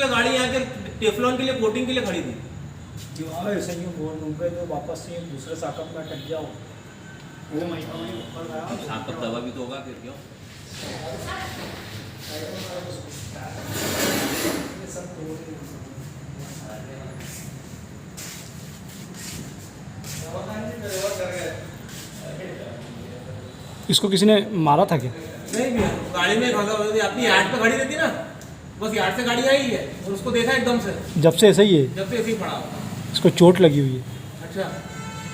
क्या गाड़ी यहाँ के टेफ्लॉन के लिए कोटिंग के लिए खड़ी थी। जो ऐसे ही बोल दूंगा तो वापस से दूसरे साकप में अटक जाओ। वो महीना में ऊपर गया साकप दबा भी तो होगा फिर क्यों। इसको किसी ने मारा था क्या? नहीं भैया, गाड़ी में अपनी यार्ड पे खड़ी रहती ना, बस यार्ड से गाड़ी आई है और उसको देखा एकदम से। जब से ऐसा ही है? जब से ऐसे ही पड़ा। इसको चोट लगी हुई है। अच्छा,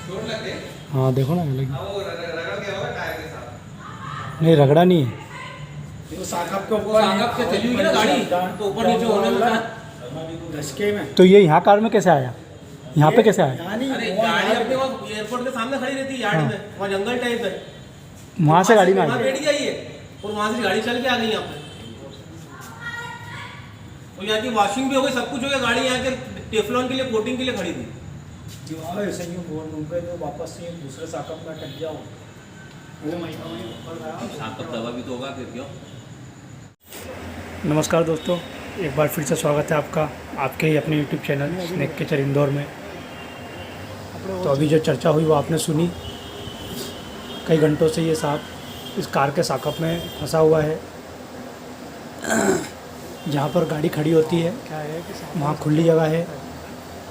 चोट लग गई? हाँ देखो ना लगी। वो रगड़ गया होगा टायर के साथ। नहीं रगड़ा नहीं है। तो साकप के ऊपर साकप से चली हुई ना गाड़ी, तो ऊपर नीचे होने में धसके में। तो ये यहाँ कार में कैसे आया? यहाँ पे कैसे आया? अरे गाड़ी अपने वहाँ एयरपोर्ट के सामने खड़ी रहती है यार्ड में, वहाँ जंगल टाइप है, वहाँ से गाड़ी में वहाँ आई। बैठ गई है और वहाँ से गाड़ी चल के आ गई यहाँ पे। और यहाँ की वॉशिंग भी हो गई, सब कुछ हो गया। गाड़ी यहाँ के टेफ्लॉन के लिए कोटिंग के लिए खड़ी थी। जो ऐसे ही बोल दूंगा तो वापस से दूसरे साकप में अटक जाओ। वो महीना में ऊपर गया साकप दबा भी तो होगा फिर क्यों। नमस्कार दोस्तों, एक बार फिर से स्वागत है आपका आपके ही अपने YouTube channel snake catcher Indore में। तो अभी जो चर्चा हुई वो आपने सुनी। कई घंटों से ये सांप इस कार के साकप में फंसा हुआ है। जहाँ पर गाड़ी खड़ी होती है वहाँ खुली जगह है,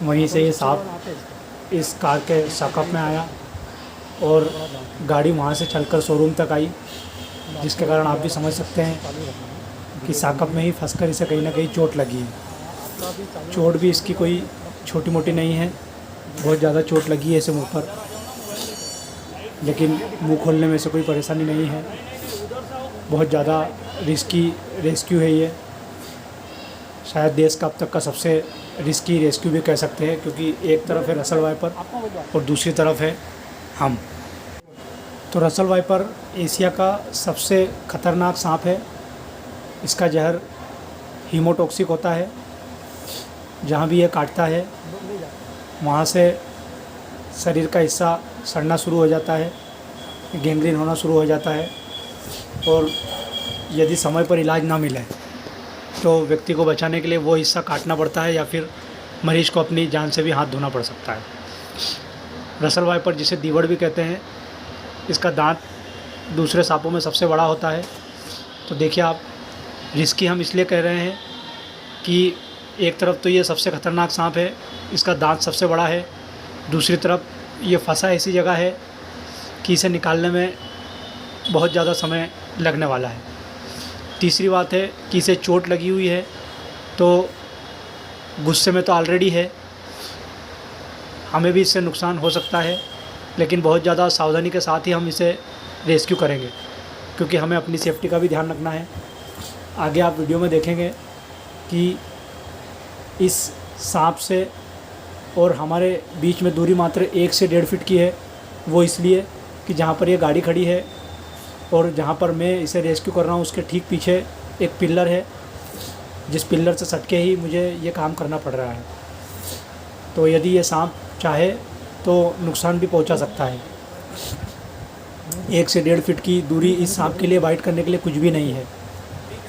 वहीं से ये सांप इस कार के साकप में आया और गाड़ी वहाँ से चलकर शोरूम तक आई, जिसके कारण आप भी समझ सकते हैं कि साकप में ही फंसकर इसे कहीं ना कहीं चोट लगी है। चोट भी इसकी कोई छोटी मोटी नहीं है, बहुत ज़्यादा चोट लगी है इसे मुंह पर, लेकिन मुंह खोलने में से कोई परेशानी नहीं है। बहुत ज़्यादा रिस्की रेस्क्यू है ये, शायद देश का अब तक का सबसे रिस्की रेस्क्यू भी कह सकते हैं, क्योंकि एक तरफ है रसल वाइपर और दूसरी तरफ है हम। तो रसल वाइपर एशिया का सबसे ख़तरनाक सांप है। इसका जहर हीमोटॉक्सिक होता है। जहाँ भी ये काटता है वहाँ से शरीर का हिस्सा सड़ना शुरू हो जाता है, गैंग्रीन होना शुरू हो जाता है, और यदि समय पर इलाज ना मिले तो व्यक्ति को बचाने के लिए वो हिस्सा काटना पड़ता है, या फिर मरीज को अपनी जान से भी हाथ धोना पड़ सकता है। रसल वाइपर, जिसे दीवड़ भी कहते हैं, इसका दांत दूसरे सांपों में सबसे बड़ा होता है। तो देखिए आप, रिस्की हम इसलिए कह रहे हैं कि एक तरफ तो ये सबसे ख़तरनाक सांप है, इसका दांत सबसे बड़ा है, दूसरी तरफ ये फंसा ऐसी जगह है कि इसे निकालने में बहुत ज़्यादा समय लगने वाला है। तीसरी बात है कि इसे चोट लगी हुई है, तो गुस्से में तो ऑलरेडी है, हमें भी इससे नुकसान हो सकता है, लेकिन बहुत ज़्यादा सावधानी के साथ ही हम इसे रेस्क्यू करेंगे, क्योंकि हमें अपनी सेफ्टी का भी ध्यान रखना है। आगे आप वीडियो में देखेंगे कि इस सांप से और हमारे बीच में दूरी मात्र 1 से 1.5 फीट की है। वो इसलिए कि जहाँ पर ये गाड़ी खड़ी है और जहाँ पर मैं इसे रेस्क्यू कर रहा हूँ उसके ठीक पीछे एक पिलर है, जिस पिलर से सटके ही मुझे ये काम करना पड़ रहा है। तो यदि ये सांप चाहे तो नुकसान भी पहुँचा सकता है। 1 से 1.5 फीट की दूरी इस सांप के लिए बाइट करने के लिए कुछ भी नहीं है।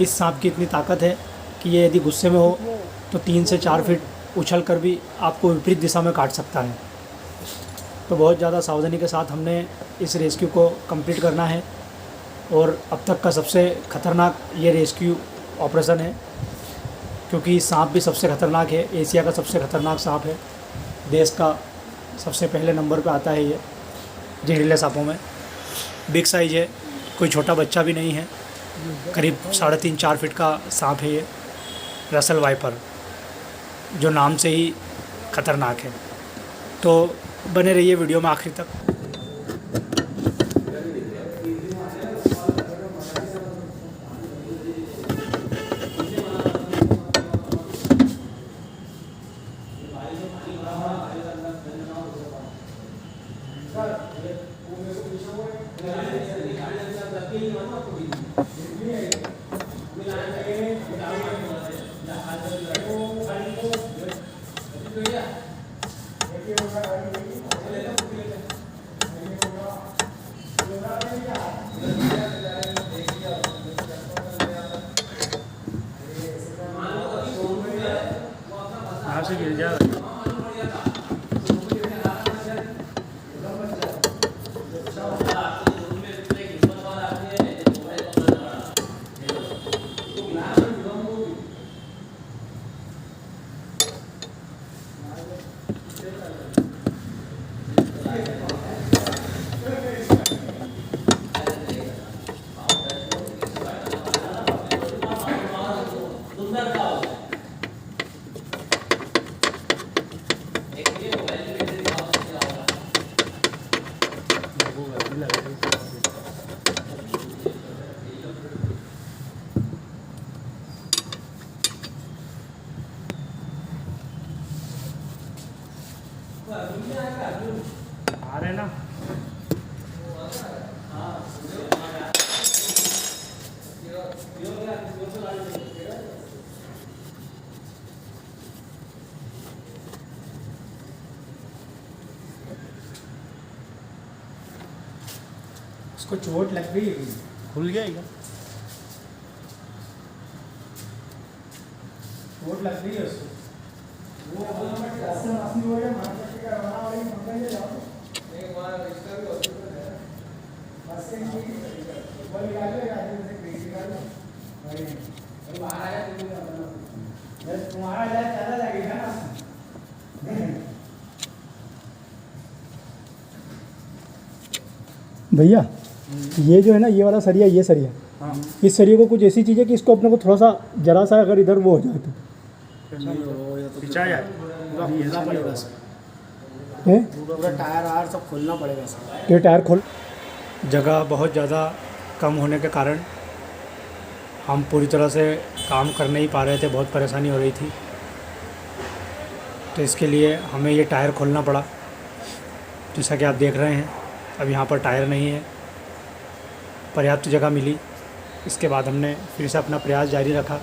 इस सांप की इतनी ताकत है कि ये यदि गुस्से में हो तो 3 से 4 फीट उछल कर भी आपको विपरीत दिशा में काट सकता है। तो बहुत ज़्यादा सावधानी के साथ हमने इस रेस्क्यू को कंप्लीट करना है, और अब तक का सबसे ख़तरनाक ये रेस्क्यू ऑपरेशन है, क्योंकि सांप भी सबसे ख़तरनाक है। एशिया का सबसे ख़तरनाक सांप है, देश का सबसे पहले नंबर पे आता है ये जहरीले सांपों में। बिग साइज़ है, कोई छोटा बच्चा भी नहीं है, करीब 3.5-4 फीट का सांप है ये रसल वाइपर, जो नाम से ही ख़तरनाक है। तो बने रहिए वीडियो में आखिर तक। यहाँ से गिर जाएगा। आ रहे ना। उसको चोट लग गई, खुल गया क्या? चोट लग गई है उसको। तुम्हारा इलाज ज़्यादा लगेगा ना। भैया ये जो है ना, ये वाला सरिया, ये सरिया, हाँ। इस सरिये को कुछ ऐसी चीज़ है कि इसको अपने को थोड़ा सा जरा सा अगर इधर वो हो जाए तो खिंचा जाए, पूरा खोलना पड़ेगा सर, है। पूरा टायर आर सब खोलना पड़ेगा सर। ये टायर खोल, जगह बहुत ज़्यादा कम होने के कारण हम पूरी तरह से काम कर नहीं पा रहे थे, बहुत परेशानी हो रही थी। तो इसके लिए हमें ये टायर खोलना पड़ा। जैसा कि आप देख रहे हैं, अब यहाँ पर टायर नहीं है, पर्याप्त जगह मिली। इसके बाद हमने फिर से अपना प्रयास जारी रखा।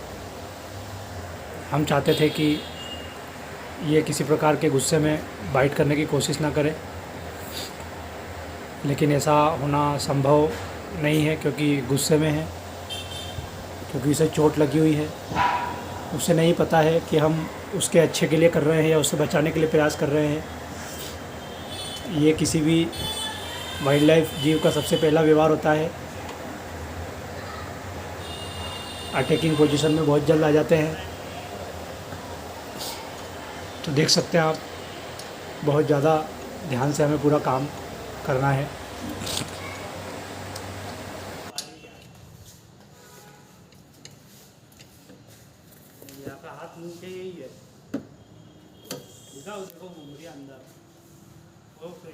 हम चाहते थे कि ये किसी प्रकार के गुस्से में बाइट करने की कोशिश ना करे, लेकिन ऐसा होना संभव नहीं है क्योंकि गुस्से में है, क्योंकि उसे चोट लगी हुई है। उसे नहीं पता है कि हम उसके अच्छे के लिए कर रहे हैं या उसे बचाने के लिए प्रयास कर रहे हैं। ये किसी भी वाइल्ड लाइफ जीव का सबसे पहला व्यवहार होता है। अटैकिंग पोजीशन में बहुत जल्द आ जाते हैं। तो देख सकते हैं आप, बहुत ज़्यादा ध्यान से हमें पूरा काम करना है। आपका हाथ नीचे यही है, देखो घूम रही अंदर वो ये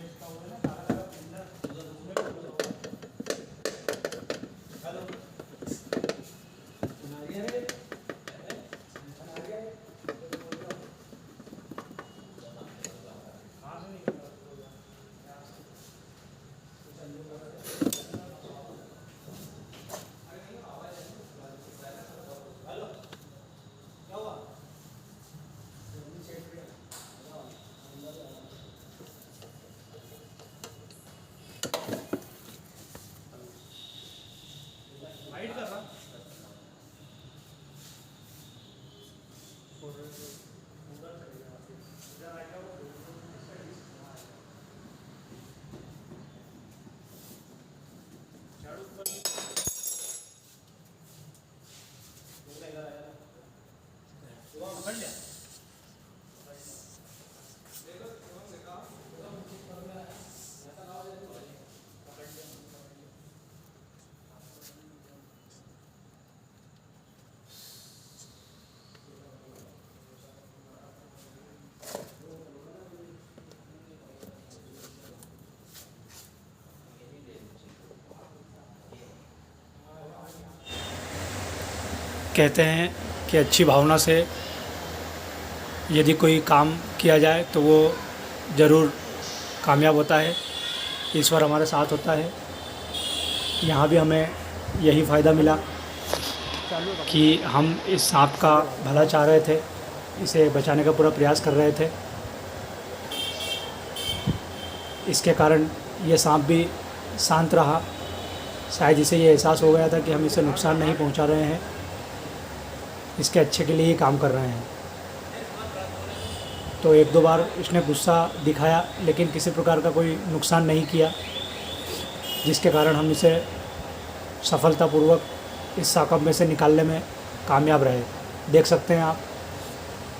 इसका होगा ना, काला काला पिंडर उसमें हेलो कहते हैं कि अच्छी भावना से यदि कोई काम किया जाए तो वो ज़रूर कामयाब होता है। ईश्वर हमारे साथ होता है। यहाँ भी हमें यही फ़ायदा मिला कि हम इस सांप का भला चाह रहे थे, इसे बचाने का पूरा प्रयास कर रहे थे। इसके कारण ये सांप भी शांत रहा। शायद इसे ये एहसास हो गया था कि हम इसे नुकसान नहीं पहुंचा रहे हैं, इसके अच्छे के लिए ही काम कर रहे हैं। तो एक दो बार इसने गुस्सा दिखाया, लेकिन किसी प्रकार का कोई नुकसान नहीं किया, जिसके कारण हम इसे सफलतापूर्वक इस साकअप में से निकालने में कामयाब रहे। देख सकते हैं आप,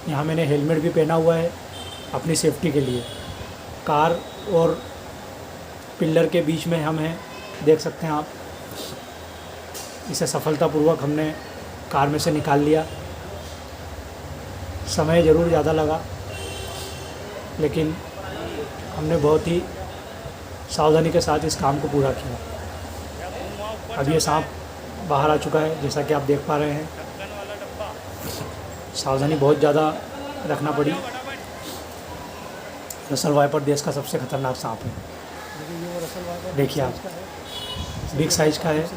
यहाँ मैंने हेलमेट भी पहना हुआ है अपनी सेफ्टी के लिए। कार और पिलर के बीच में हम हैं, देख सकते हैं आप। इसे सफलतापूर्वक हमने कार में से निकाल लिया। समय ज़रूर ज़्यादा लगा, लेकिन हमने बहुत ही सावधानी के साथ इस काम को पूरा किया। अब ये सांप बाहर आ चुका है, जैसा कि आप देख पा रहे हैं। सावधानी बहुत ज़्यादा रखना पड़ी। रसल वाइपर देश का सबसे खतरनाक सांप है। देखिए आप, बिग साइज का है।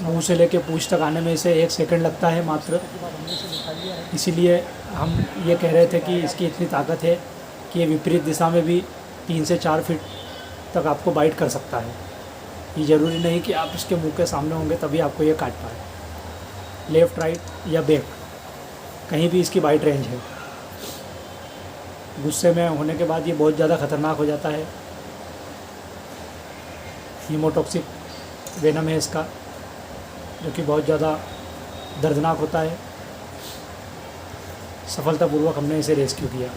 मुंह से लेके पूंछ तक आने में इसे 1 सेकंड लगता है मात्र। इसीलिए हम ये कह रहे थे कि इसकी इतनी ताकत है कि ये विपरीत दिशा में भी 3 से 4 फीट तक आपको बाइट कर सकता है। ये ज़रूरी नहीं कि आप इसके मुंह के सामने होंगे तभी आपको ये काट पाए। लेफ़्ट, राइट या बैक, कहीं भी इसकी बाइट रेंज है। गुस्से में होने के बाद ये बहुत ज़्यादा ख़तरनाक हो जाता है। हीमोटॉक्सिक वेनम है इसका, जो कि बहुत ज़्यादा दर्दनाक होता है। सफलतापूर्वक हमने इसे रेस्क्यू किया।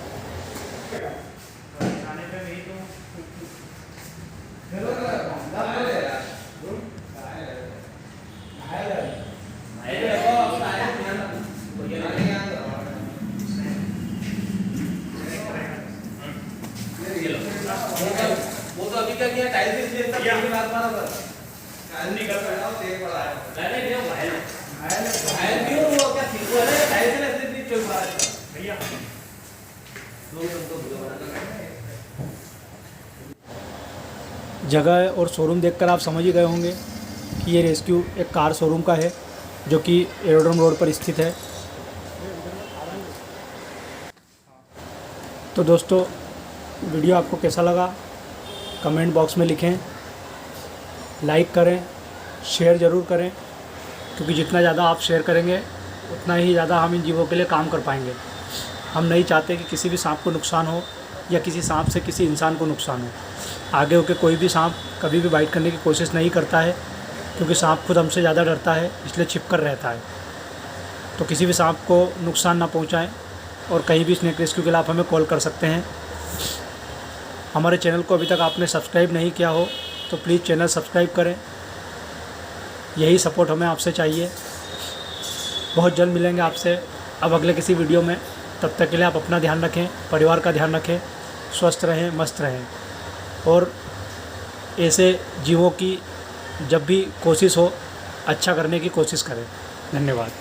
वो तो अभी क्या किया, टाइल से इसलिए सब यही बात मारा था। टाइल नहीं कर पाया, वो देख पड़ा है। नहीं नहीं, घायल क्यों हुआ? क्या ठीक हुआ है? टाइल से ऐसे नहीं चल पा रहा है भैया। लोग तो वीडियो बना जगह और शोरूम देखकर आप समझ ही गए होंगे कि ये रेस्क्यू एक कार शोरूम का है, जो कि एरोड्रम रोड पर स्थित है। तो दोस्तों, वीडियो आपको कैसा लगा कमेंट बॉक्स में लिखें। लाइक करें, शेयर ज़रूर करें, क्योंकि जितना ज़्यादा आप शेयर करेंगे उतना ही ज़्यादा हम इन जीवों के लिए काम कर पाएंगे। हम नहीं चाहते कि किसी भी सांप को नुकसान हो या किसी सांप से किसी इंसान को नुकसान हो। आगे होकर कोई भी सांप कभी भी बाइट करने की कोशिश नहीं करता है, क्योंकि सांप खुद हमसे ज़्यादा डरता है, इसलिए छिप कर रहता है। तो किसी भी सांप को नुकसान ना पहुँचाएँ, और कहीं भी स्नेक रेस्क्यू के लिए आप हमें कॉल कर सकते हैं। हमारे चैनल को अभी तक आपने सब्सक्राइब नहीं किया हो तो प्लीज़ चैनल सब्सक्राइब करें। यही सपोर्ट हमें आपसे चाहिए। बहुत जल्द मिलेंगे आपसे अब अगले किसी वीडियो में। तब तक के लिए आप अपना ध्यान रखें, परिवार का ध्यान रखें, स्वस्थ रहें, मस्त रहें, और ऐसे जीवों की जब भी कोशिश हो अच्छा करने की कोशिश करें। धन्यवाद।